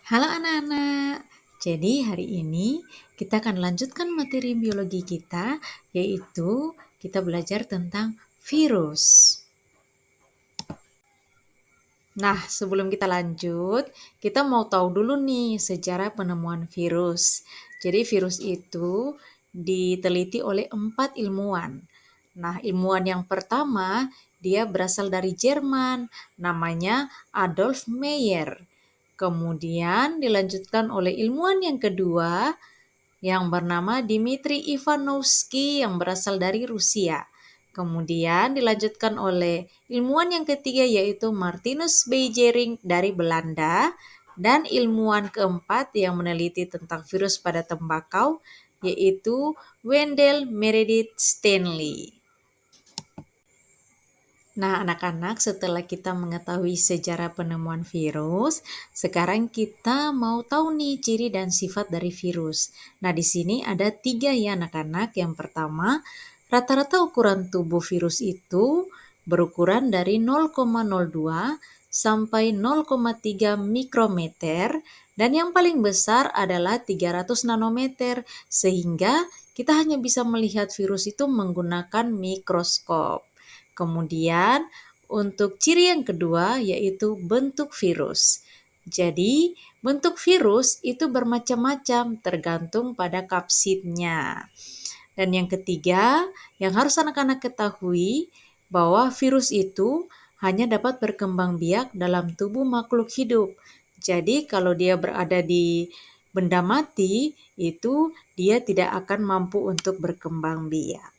Halo anak-anak, jadi hari ini kita akan lanjutkan materi biologi kita, yaitu kita belajar tentang virus. Nah, sebelum kita lanjut, kita mau tahu dulu nih sejarah penemuan virus. Jadi virus itu diteliti oleh 4 ilmuwan. Nah, ilmuwan yang pertama, dia berasal dari Jerman, namanya Adolf Meyer. Kemudian dilanjutkan oleh ilmuwan yang kedua yang bernama Dmitri Ivanovsky yang berasal dari Rusia. Kemudian dilanjutkan oleh ilmuwan yang ketiga yaitu Martinus Beijering dari Belanda dan ilmuwan keempat yang meneliti tentang virus pada tembakau yaitu Wendell Meredith Stanley. Nah, anak-anak, setelah kita mengetahui sejarah penemuan virus, sekarang kita mau tahu nih ciri dan sifat dari virus. Nah, di sini ada 3 ya anak-anak. Yang pertama, rata-rata ukuran tubuh virus itu berukuran dari 0,02 sampai 0,3 mikrometer dan yang paling besar adalah 300 nanometer sehingga kita hanya bisa melihat virus itu menggunakan mikroskop. Kemudian untuk ciri yang kedua yaitu bentuk virus. Jadi bentuk virus itu bermacam-macam tergantung pada kapsidnya. Dan yang ketiga yang harus anak-anak ketahui bahwa virus itu hanya dapat berkembang biak dalam tubuh makhluk hidup. Jadi kalau dia berada di benda mati itu dia tidak akan mampu untuk berkembang biak.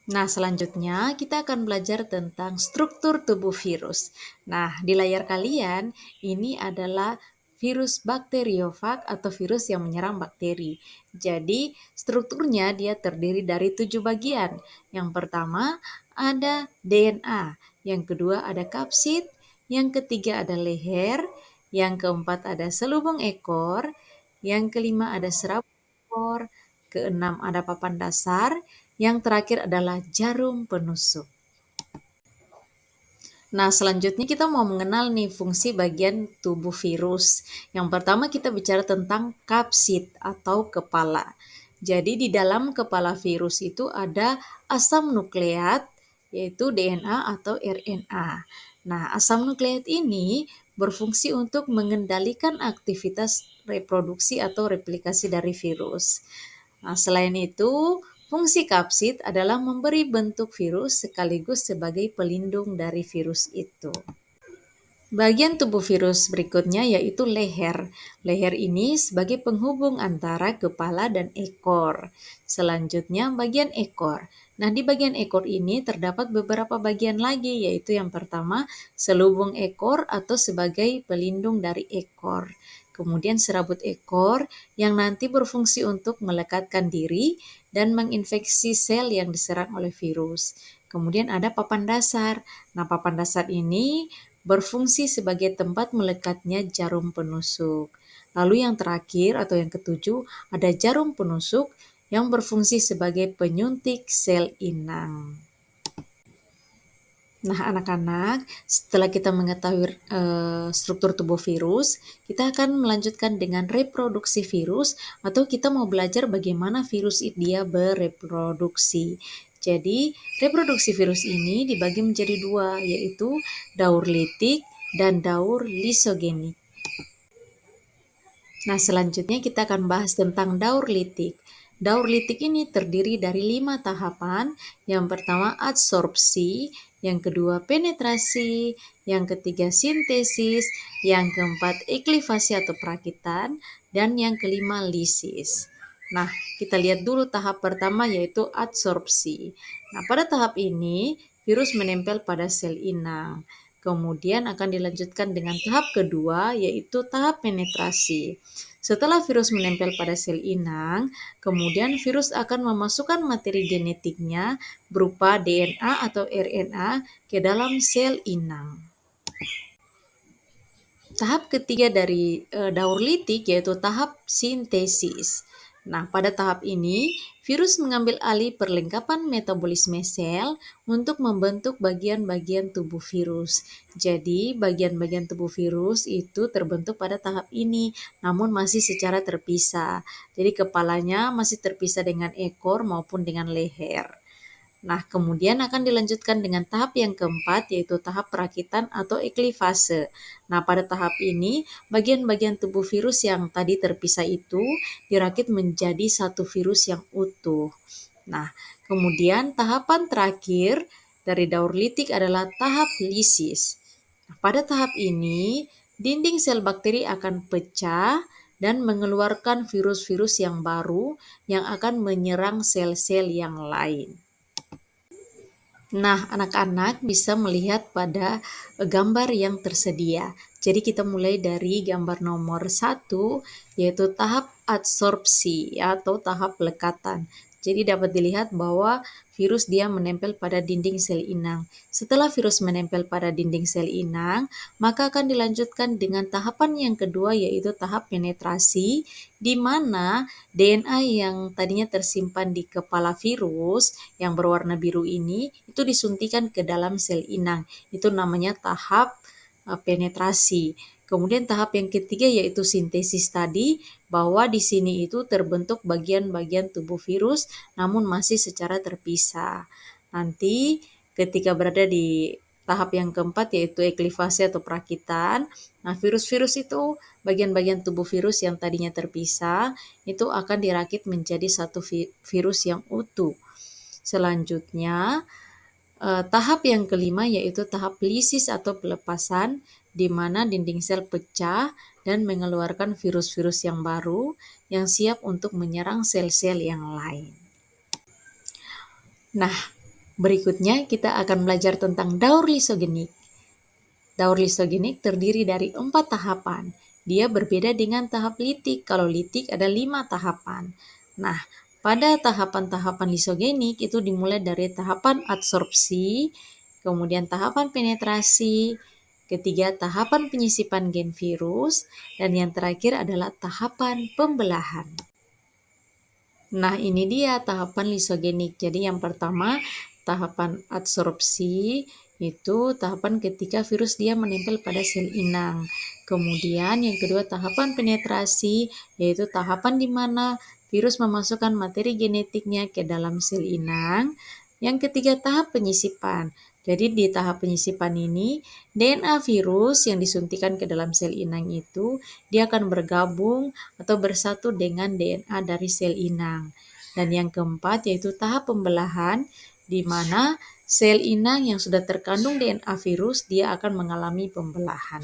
Nah, selanjutnya kita akan belajar tentang struktur tubuh virus. Nah, di layar kalian ini adalah virus bakteriofag atau virus yang menyerang bakteri. Jadi, strukturnya dia terdiri dari 7 bagian. Yang pertama ada DNA, yang kedua ada kapsid, yang ketiga ada leher, yang keempat ada selubung ekor, yang kelima ada serabut ekor, keenam ada papan dasar, yang terakhir adalah jarum penusuk. Nah, selanjutnya kita mau mengenal nih fungsi bagian tubuh virus. Yang pertama kita bicara tentang kapsid atau kepala. Jadi di dalam kepala virus itu ada asam nukleat, yaitu DNA atau RNA. Nah, asam nukleat ini berfungsi untuk mengendalikan aktivitas reproduksi atau replikasi dari virus. Nah, selain itu, fungsi kapsid adalah memberi bentuk virus sekaligus sebagai pelindung dari virus itu. Bagian tubuh virus berikutnya yaitu leher. Leher ini sebagai penghubung antara kepala dan ekor. Selanjutnya bagian ekor. Nah, di bagian ekor ini terdapat beberapa bagian lagi, yaitu yang pertama selubung ekor atau sebagai pelindung dari ekor. Kemudian serabut ekor yang nanti berfungsi untuk melekatkan diri dan menginfeksi sel yang diserang oleh virus. Kemudian ada papan dasar. Nah, papan dasar ini berfungsi sebagai tempat melekatnya jarum penusuk. Lalu yang terakhir atau yang ketujuh ada jarum penusuk yang berfungsi sebagai penyuntik sel inang. Nah, anak-anak, setelah kita mengetahui struktur tubuh virus, kita akan melanjutkan dengan reproduksi virus atau kita mau belajar bagaimana virus dia bereproduksi. Jadi, reproduksi virus ini dibagi menjadi 2, yaitu daur litik dan daur lisogenik. Nah, selanjutnya kita akan bahas tentang daur litik. Daur litik ini terdiri dari 5 tahapan. Yang pertama adsorpsi, yang kedua penetrasi, yang ketiga sintesis, yang keempat eklivasi atau perakitan, dan yang kelima lisis. Nah, kita lihat dulu tahap pertama yaitu adsorpsi. Nah, pada tahap ini virus menempel pada sel inang. Kemudian akan dilanjutkan dengan tahap kedua yaitu tahap penetrasi. Setelah virus menempel pada sel inang, kemudian virus akan memasukkan materi genetiknya berupa DNA atau RNA ke dalam sel inang. Tahap ketiga dari daur litik yaitu tahap sintesis. Nah, pada tahap ini, virus mengambil alih perlengkapan metabolisme sel untuk membentuk bagian-bagian tubuh virus. Jadi, bagian-bagian tubuh virus itu terbentuk pada tahap ini, namun masih secara terpisah. Jadi, kepalanya masih terpisah dengan ekor maupun dengan leher. Nah, kemudian akan dilanjutkan dengan tahap yang keempat, yaitu tahap perakitan atau eklivase. Nah, pada tahap ini, bagian-bagian tubuh virus yang tadi terpisah itu dirakit menjadi satu virus yang utuh. Nah, kemudian tahapan terakhir dari daur litik adalah tahap lisis. Nah, pada tahap ini, dinding sel bakteri akan pecah dan mengeluarkan virus-virus yang baru yang akan menyerang sel-sel yang lain. Nah, anak-anak bisa melihat pada gambar yang tersedia. Jadi kita mulai dari gambar nomor 1, yaitu tahap adsorpsi atau tahap pelekatan. Jadi dapat dilihat bahwa virus dia menempel pada dinding sel inang. Setelah virus menempel pada dinding sel inang, maka akan dilanjutkan dengan tahapan yang kedua, yaitu tahap penetrasi, di mana DNA yang tadinya tersimpan di kepala virus yang berwarna biru ini itu disuntikan ke dalam sel inang. Itu namanya tahap penetrasi. Kemudian tahap yang ketiga yaitu sintesis tadi, bahwa di sini itu terbentuk bagian-bagian tubuh virus namun masih secara terpisah. Nanti ketika berada di tahap yang keempat yaitu eklivasi atau perakitan, nah virus-virus itu, bagian-bagian tubuh virus yang tadinya terpisah, itu akan dirakit menjadi satu virus yang utuh. Selanjutnya, tahap yang kelima yaitu tahap lisis atau pelepasan, di mana dinding sel pecah dan mengeluarkan virus-virus yang baru yang siap untuk menyerang sel-sel yang lain. Nah, berikutnya kita akan belajar tentang daur lisogenik. Daur lisogenik terdiri dari 4 tahapan. Dia berbeda dengan tahap litik. Kalau litik ada 5 tahapan. Nah, pada tahapan-tahapan lisogenik itu dimulai dari tahapan adsorpsi, kemudian tahapan penetrasi, ketiga tahapan penyisipan gen virus, dan yang terakhir adalah tahapan pembelahan. Nah, ini dia tahapan lisogenik. Jadi yang pertama, tahapan adsorpsi itu tahapan ketika virus dia menempel pada sel inang. Kemudian yang kedua tahapan penetrasi, yaitu tahapan di mana virus memasukkan materi genetiknya ke dalam sel inang. Yang ketiga tahap penyisipan. Jadi di tahap penyisipan ini, DNA virus yang disuntikan ke dalam sel inang itu, dia akan bergabung atau bersatu dengan DNA dari sel inang. Dan yang keempat yaitu tahap pembelahan, di mana sel inang yang sudah terkandung DNA virus, dia akan mengalami pembelahan.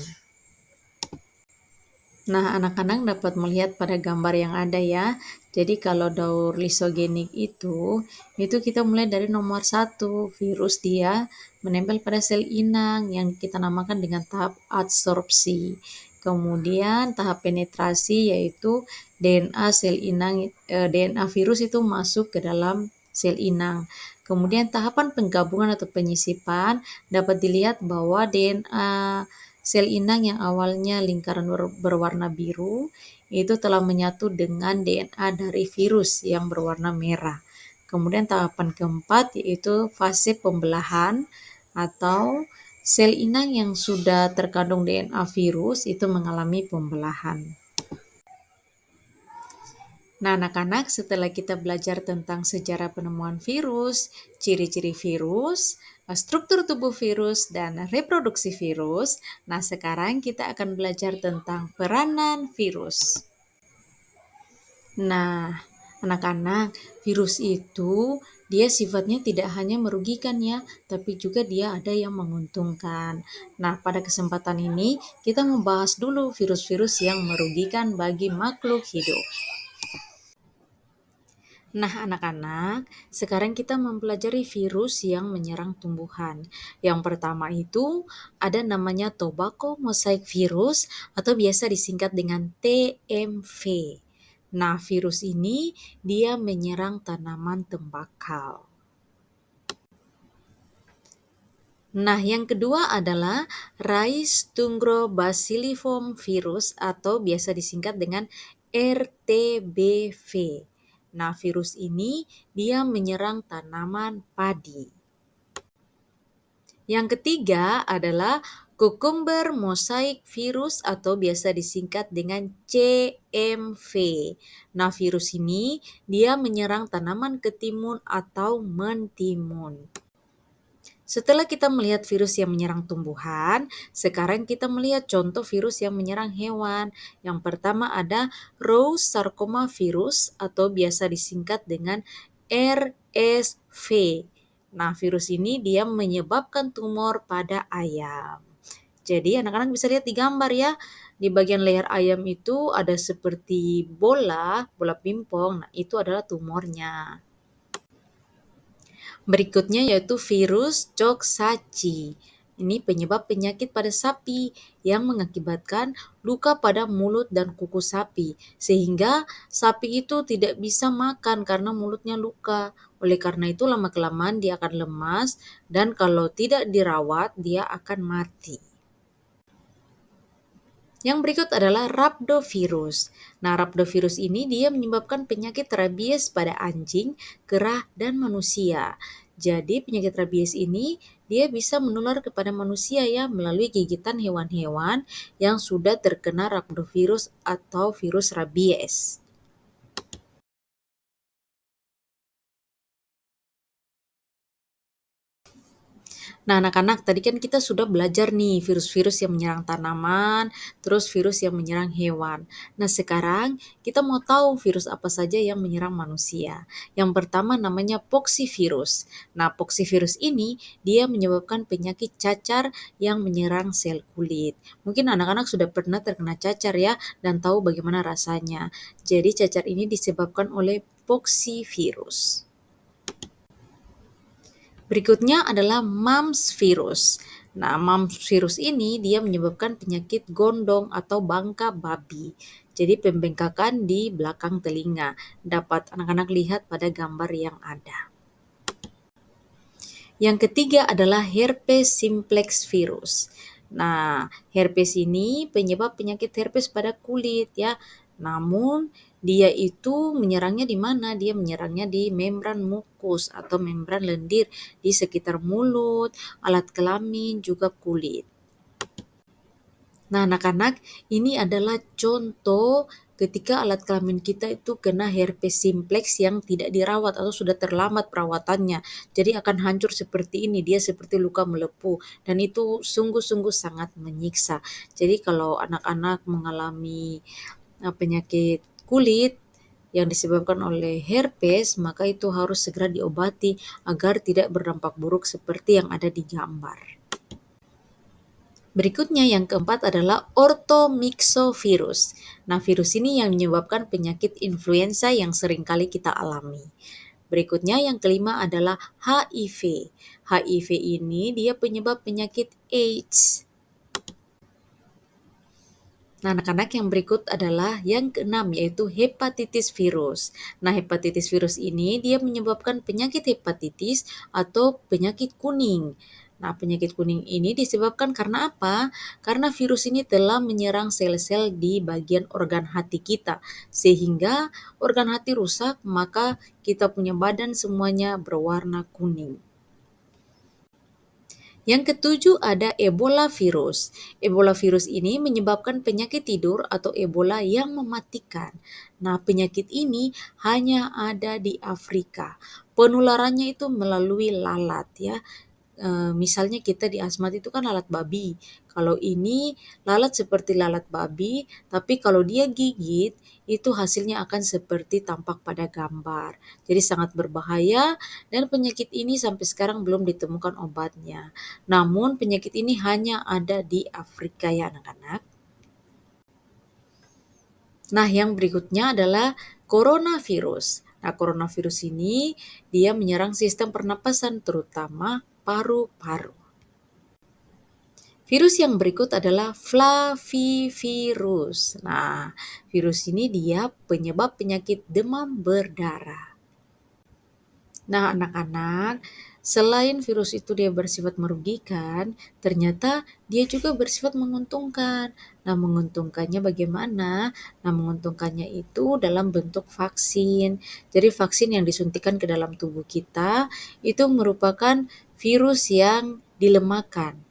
Nah, anak-anak dapat melihat pada gambar yang ada ya. Jadi kalau daur lisogenik itu kita mulai dari nomor 1, virus dia menempel pada sel inang yang kita namakan dengan tahap adsorpsi. Kemudian tahap penetrasi yaitu DNA sel inang, DNA virus itu masuk ke dalam sel inang. Kemudian tahapan penggabungan atau penyisipan dapat dilihat bahwa DNA sel inang yang awalnya lingkaran berwarna biru itu telah menyatu dengan DNA dari virus yang berwarna merah. Kemudian tahapan keempat yaitu fase pembelahan atau sel inang yang sudah terkandung DNA virus itu mengalami pembelahan. Nah, anak-anak, setelah kita belajar tentang sejarah penemuan virus, ciri-ciri virus, struktur tubuh virus, dan reproduksi virus, nah sekarang kita akan belajar tentang peranan virus. Nah, anak-anak, virus itu dia sifatnya tidak hanya merugikan ya, tapi juga dia ada yang menguntungkan. Nah, pada kesempatan ini kita membahas dulu virus-virus yang merugikan bagi makhluk hidup. Nah, anak-anak, sekarang kita mempelajari virus yang menyerang tumbuhan. Yang pertama itu ada namanya tobacco mosaic virus atau biasa disingkat dengan TMV. Nah, virus ini dia menyerang tanaman tembakau. Nah, yang kedua adalah Rhizostungro bacilliform virus atau biasa disingkat dengan RTBV. Nah, virus ini dia menyerang tanaman padi. Yang ketiga adalah cucumber mosaic virus atau biasa disingkat dengan CMV. Nah, virus ini dia menyerang tanaman ketimun atau mentimun. Setelah kita melihat virus yang menyerang tumbuhan, sekarang kita melihat contoh virus yang menyerang hewan. Yang pertama ada Rous sarcoma virus atau biasa disingkat dengan RSV. Nah, virus ini dia menyebabkan tumor pada ayam. Jadi anak-anak bisa lihat di gambar ya. Di bagian leher ayam itu ada seperti bola pingpong. Nah, itu adalah tumornya. Berikutnya yaitu virus Coxsackie. Ini penyebab penyakit pada sapi yang mengakibatkan luka pada mulut dan kuku sapi, sehingga sapi itu tidak bisa makan karena mulutnya luka. Oleh karena itu lama-kelamaan dia akan lemas dan kalau tidak dirawat dia akan mati. Yang berikut adalah rhabdovirus. Nah, rhabdovirus ini dia menyebabkan penyakit rabies pada anjing, kera, dan manusia. Jadi penyakit rabies ini dia bisa menular kepada manusia ya melalui gigitan hewan-hewan yang sudah terkena rhabdovirus atau virus rabies. Nah, anak-anak, tadi kan kita sudah belajar nih virus-virus yang menyerang tanaman, terus virus yang menyerang hewan. Nah, sekarang kita mau tahu virus apa saja yang menyerang manusia. Yang pertama namanya poxivirus. Nah, poxivirus ini dia menyebabkan penyakit cacar yang menyerang sel kulit. Mungkin anak-anak sudah pernah terkena cacar ya dan tahu bagaimana rasanya. Jadi cacar ini disebabkan oleh poxivirus. Berikutnya adalah mumps virus. Nah, mumps virus ini dia menyebabkan penyakit gondong atau bangka babi. Jadi pembengkakan di belakang telinga. Dapat anak-anak lihat pada gambar yang ada. Yang ketiga adalah herpes simplex virus. Nah, herpes ini penyebab penyakit herpes pada kulit ya. Namun dia itu menyerangnya di mana? Dia menyerangnya di membran mukus atau membran lendir di sekitar mulut, alat kelamin, juga kulit. Nah, anak-anak, ini adalah contoh ketika alat kelamin kita itu kena herpes simplex yang tidak dirawat atau sudah terlambat perawatannya. Jadi akan hancur seperti ini, dia seperti luka melepuh dan itu sungguh-sungguh sangat menyiksa. Jadi kalau anak-anak mengalami penyakit kulit yang disebabkan oleh herpes, maka itu harus segera diobati agar tidak berdampak buruk seperti yang ada di gambar. Berikutnya yang keempat adalah orthomyxovirus. Nah, virus ini yang menyebabkan penyakit influenza yang sering kali kita alami. Berikutnya yang kelima adalah HIV. HIV ini dia penyebab penyakit AIDS. Nah, anak-anak, yang berikut adalah yang keenam yaitu hepatitis virus. Nah, hepatitis virus ini dia menyebabkan penyakit hepatitis atau penyakit kuning. Nah, penyakit kuning ini disebabkan karena apa? Karena virus ini telah menyerang sel-sel di bagian organ hati kita, sehingga organ hati rusak, maka kita punya badan semuanya berwarna kuning. Yang ketujuh ada Ebola virus. Ebola virus ini menyebabkan penyakit tidur atau Ebola yang mematikan. Nah, penyakit ini hanya ada di Afrika. Penularannya itu melalui lalat ya. Misalnya kita di asmat itu kan lalat babi. Kalau ini lalat seperti lalat babi, tapi kalau dia gigit, itu hasilnya akan seperti tampak pada gambar. Jadi sangat berbahaya dan penyakit ini sampai sekarang belum ditemukan obatnya. Namun penyakit ini hanya ada di Afrika ya anak-anak. Nah, yang berikutnya adalah coronavirus. Nah, coronavirus ini dia menyerang sistem pernapasan terutama paru-paru. Virus yang berikut adalah flavivirus. Nah, virus ini dia penyebab penyakit demam berdarah. Nah, anak-anak, Selain virus itu dia bersifat merugikan, ternyata dia juga bersifat menguntungkan. Nah, menguntungkannya bagaimana? Nah, menguntungkannya itu dalam bentuk vaksin. Jadi vaksin yang disuntikan ke dalam tubuh kita itu merupakan virus yang dilemahkan.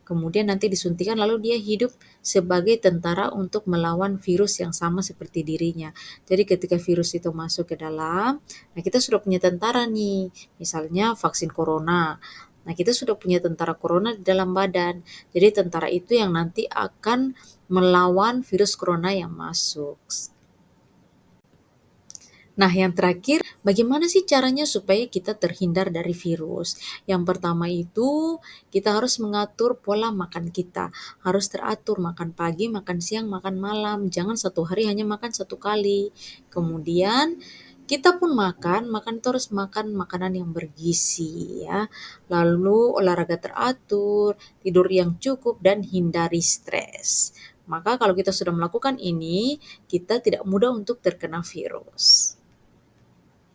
Kemudian nanti disuntikan lalu dia hidup sebagai tentara untuk melawan virus yang sama seperti dirinya. Jadi ketika virus itu masuk ke dalam, nah kita sudah punya tentara nih, misalnya vaksin corona. Nah kita sudah punya tentara corona di dalam badan. Jadi tentara itu yang nanti akan melawan virus corona yang masuk. Nah, yang terakhir, bagaimana sih caranya supaya kita terhindar dari virus? Yang pertama itu, kita harus mengatur pola makan kita. Harus teratur, makan pagi, makan siang, makan malam. Jangan satu hari hanya makan satu kali. Kemudian, kita pun makan itu harus makan makanan yang bergizi ya. Lalu olahraga teratur, tidur yang cukup, dan hindari stres. Maka kalau kita sudah melakukan ini, kita tidak mudah untuk terkena virus.